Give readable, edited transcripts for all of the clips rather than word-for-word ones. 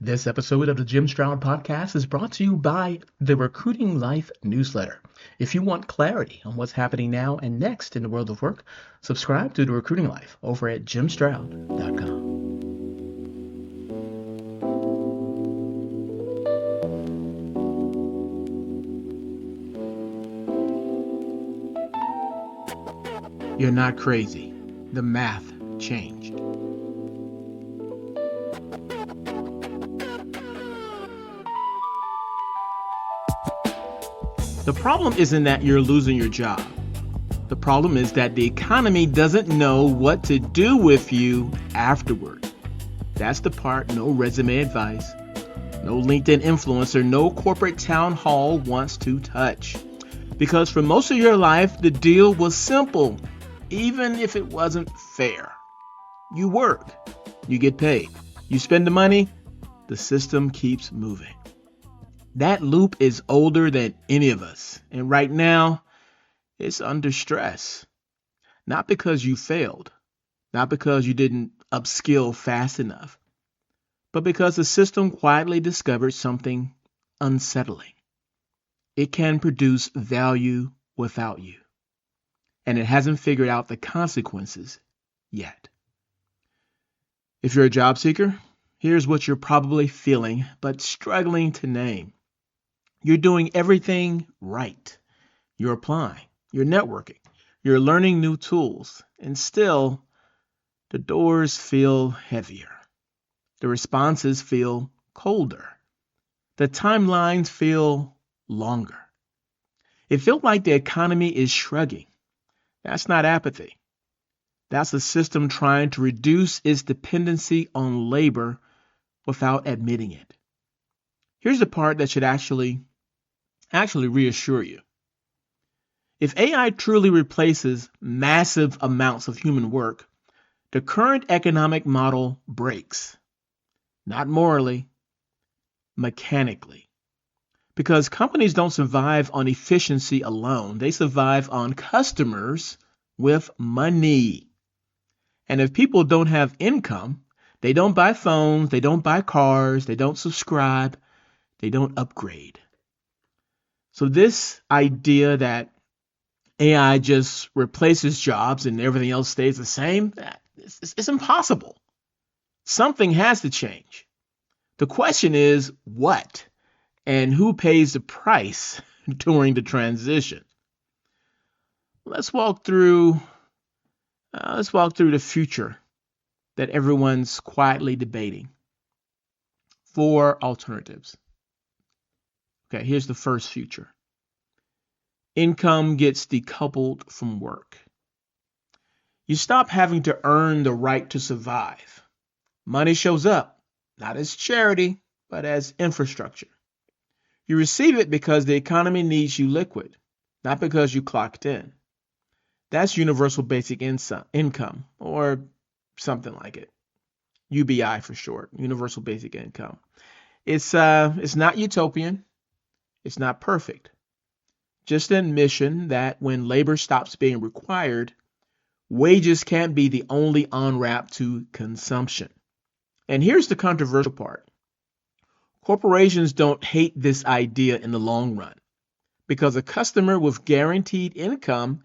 This episode of the Jim Stroud Podcast is brought to you by the Recruiting Life newsletter. If you want clarity on what's happening now and next in the world of work, subscribe to the Recruiting Life over at jimstroud.com. You're not crazy. The math changed. The problem isn't that you're losing your job. The problem is that the economy doesn't know what to do with you afterward. That's the part no resume advice, no LinkedIn influencer, no corporate town hall wants to touch. Because for most of your life, the deal was simple, even if it wasn't fair. You work, you get paid, you spend the money, the system keeps moving. That loop is older than any of us, and right now, it's under stress. Not because you failed, not because you didn't upskill fast enough, but because the system quietly discovered something unsettling. It can produce value without you, and it hasn't figured out the consequences yet. If you're a job seeker, here's what you're probably feeling, but struggling to name. You're doing everything right. You're applying, you're networking, you're learning new tools, and still, the doors feel heavier. The responses feel colder. The timelines feel longer. It feels like the economy is shrugging. That's not apathy. That's the system trying to reduce its dependency on labor without admitting it. Here's the part that should actually reassure you. If AI truly replaces massive amounts of human work, the current economic model breaks. Not morally, mechanically. Because companies don't survive on efficiency alone. They survive on customers with money. And if people don't have income, they don't buy phones, they don't buy cars, they don't subscribe, they don't upgrade. So this idea that AI just replaces jobs and everything else stays the same, it's impossible. Something has to change. The question is what and who pays the price during the transition? Let's walk through the future that everyone's quietly debating. 4 alternatives. Okay, here's the first future. Income gets decoupled from work. You stop having to earn the right to survive. Money shows up, not as charity, but as infrastructure. You receive it because the economy needs you liquid, not because you clocked in. That's universal basic income, or something like it. UBI for short, universal basic income. It's not utopian. It's not perfect. Just an admission that when labor stops being required, wages can't be the only on-ramp to consumption. And here's the controversial part. Corporations don't hate this idea in the long run, because a customer with guaranteed income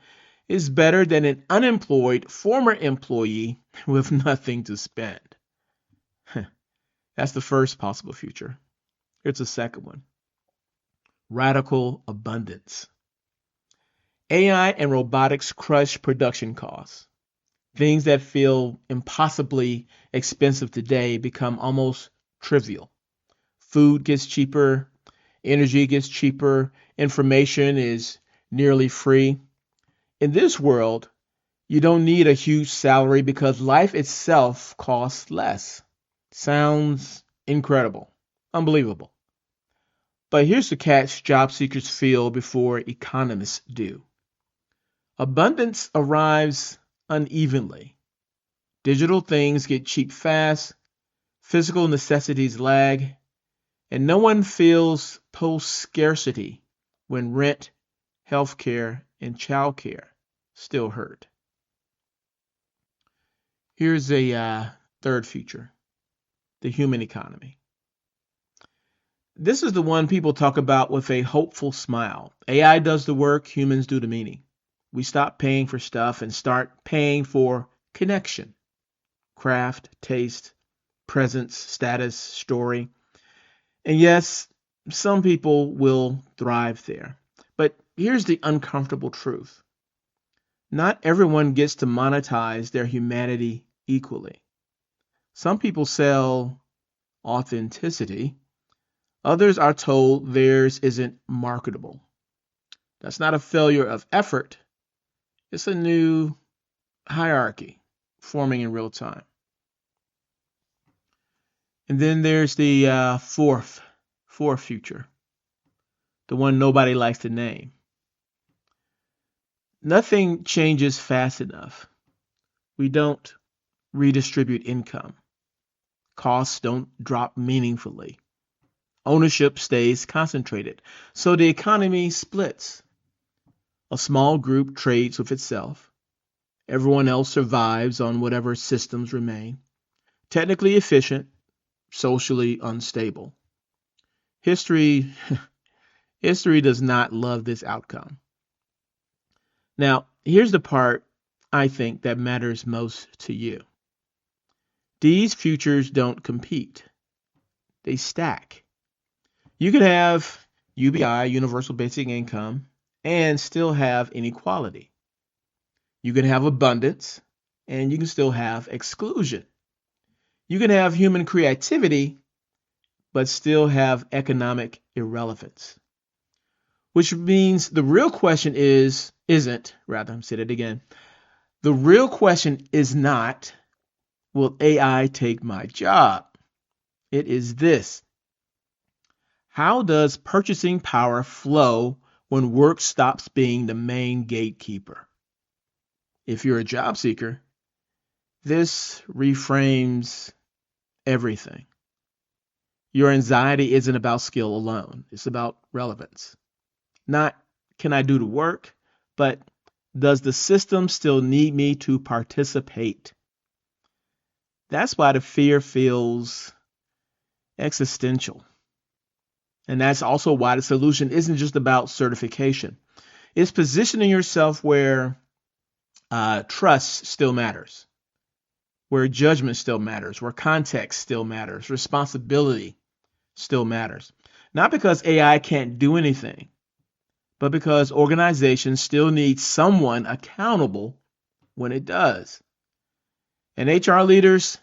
is better than an unemployed former employee with nothing to spend. That's the first possible future. Here's the second one. Radical abundance. AI and robotics crush production costs. Things that feel impossibly expensive today become almost trivial. Food gets cheaper, energy gets cheaper, information is nearly free. In this world, you don't need a huge salary because life itself costs less. Sounds incredible, unbelievable. But here's the catch job seekers feel before economists do. Abundance arrives unevenly. Digital things get cheap fast, physical necessities lag, and no one feels post-scarcity when rent, healthcare, and childcare still hurt. Here's a third future, the human economy. This is the one people talk about with a hopeful smile. AI does the work, humans do the meaning. We stop paying for stuff and start paying for connection, craft, taste, presence, status, story. And yes, some people will thrive there. But here's the uncomfortable truth: not everyone gets to monetize their humanity equally. Some people sell authenticity, others are told theirs isn't marketable. That's not a failure of effort, it's a new hierarchy forming in real time. And then there's the fourth future, the one nobody likes to name. Nothing changes fast enough. We don't redistribute income. Costs don't drop meaningfully. Ownership stays concentrated. So the economy splits. A small group trades with itself. Everyone else survives on whatever systems remain. Technically efficient, socially unstable. History history does not love this outcome. Now, here's the part I think that matters most to you. These futures don't compete. They stack. You can have UBI, universal basic income, and still have inequality. You can have abundance and you can still have exclusion. You can have human creativity but still have economic irrelevance. Which means the real question I'm saying it again. The real question is not, will AI take my job? It is this: how does purchasing power flow when work stops being the main gatekeeper? If you're a job seeker, this reframes everything. Your anxiety isn't about skill alone, it's about relevance. Not, can I do the work, but does the system still need me to participate? That's why the fear feels existential. And that's also why the solution isn't just about certification. It's positioning yourself where trust still matters, where judgment still matters, where context still matters, responsibility still matters. Not because AI can't do anything, but because organizations still need someone accountable when it does. And HR leaders,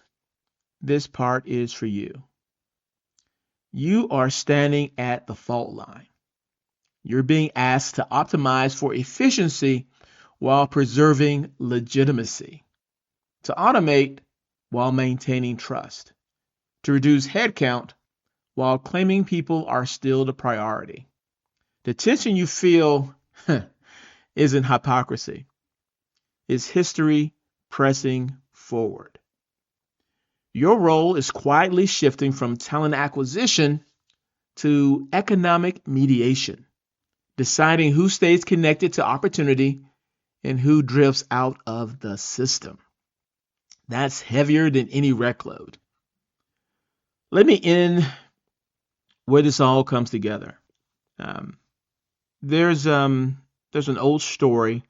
this part is for you. You are standing at the fault line. You're being asked to optimize for efficiency while preserving legitimacy, to automate while maintaining trust, to reduce headcount while claiming people are still the priority. The tension you feel isn't hypocrisy. It's history pressing forward. Your role is quietly shifting from talent acquisition to economic mediation, deciding who stays connected to opportunity and who drifts out of the system. That's heavier than any rec load. Let me end where this all comes together. There's an old story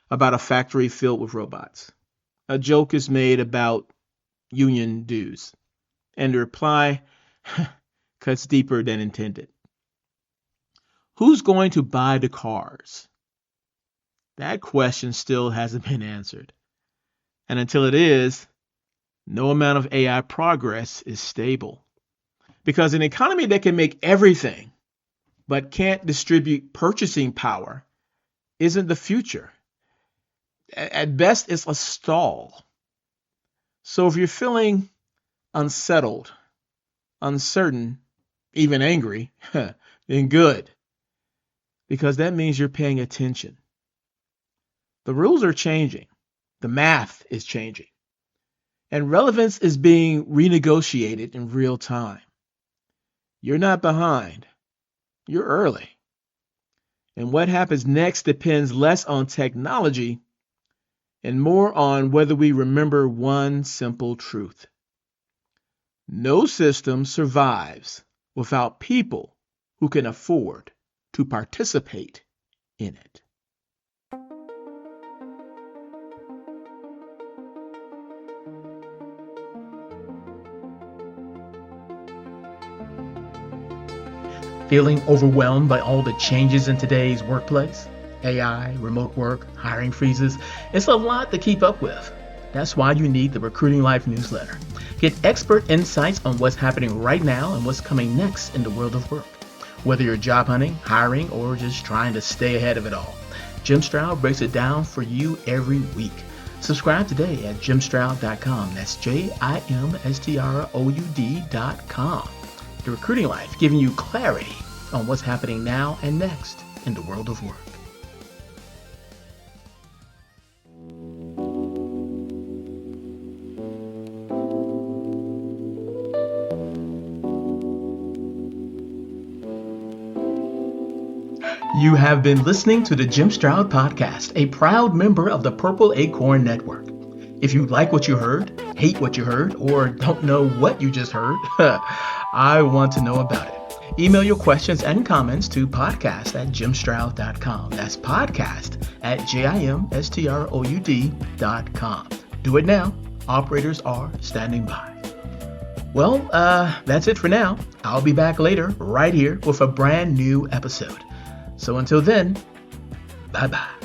about a factory filled with robots. A joke is made about union dues, and the reply cuts deeper than intended. Who's going to buy the cars? That question still hasn't been answered. And until it is, no amount of AI progress is stable. Because an economy that can make everything but can't distribute purchasing power isn't the future. At best, it's a stall. So if you're feeling unsettled, uncertain, even angry, then good. Because that means you're paying attention. The rules are changing. The math is changing. And relevance is being renegotiated in real time. You're not behind. You're early. And what happens next depends less on technology and more on whether we remember one simple truth. No system survives without people who can afford to participate in it. Feeling overwhelmed by all the changes in today's workplace? AI, remote work, hiring freezes. It's a lot to keep up with. That's why you need the Recruiting Life newsletter. Get expert insights on what's happening right now and what's coming next in the world of work. Whether you're job hunting, hiring, or just trying to stay ahead of it all, Jim Stroud breaks it down for you every week. Subscribe today at jimstroud.com. That's JIMSTROUD.com. The Recruiting Life, giving you clarity on what's happening now and next in the world of work. You have been listening to the Jim Stroud Podcast, a proud member of the Purple Acorn Network. If you like what you heard, hate what you heard, or don't know what you just heard, I want to know about it. Email your questions and comments to podcast@jimstroud.com. That's podcast@jimstroud.com. Do it now. Operators are standing by. Well, that's it for now. I'll be back later right here with a brand new episode. So until then, bye-bye.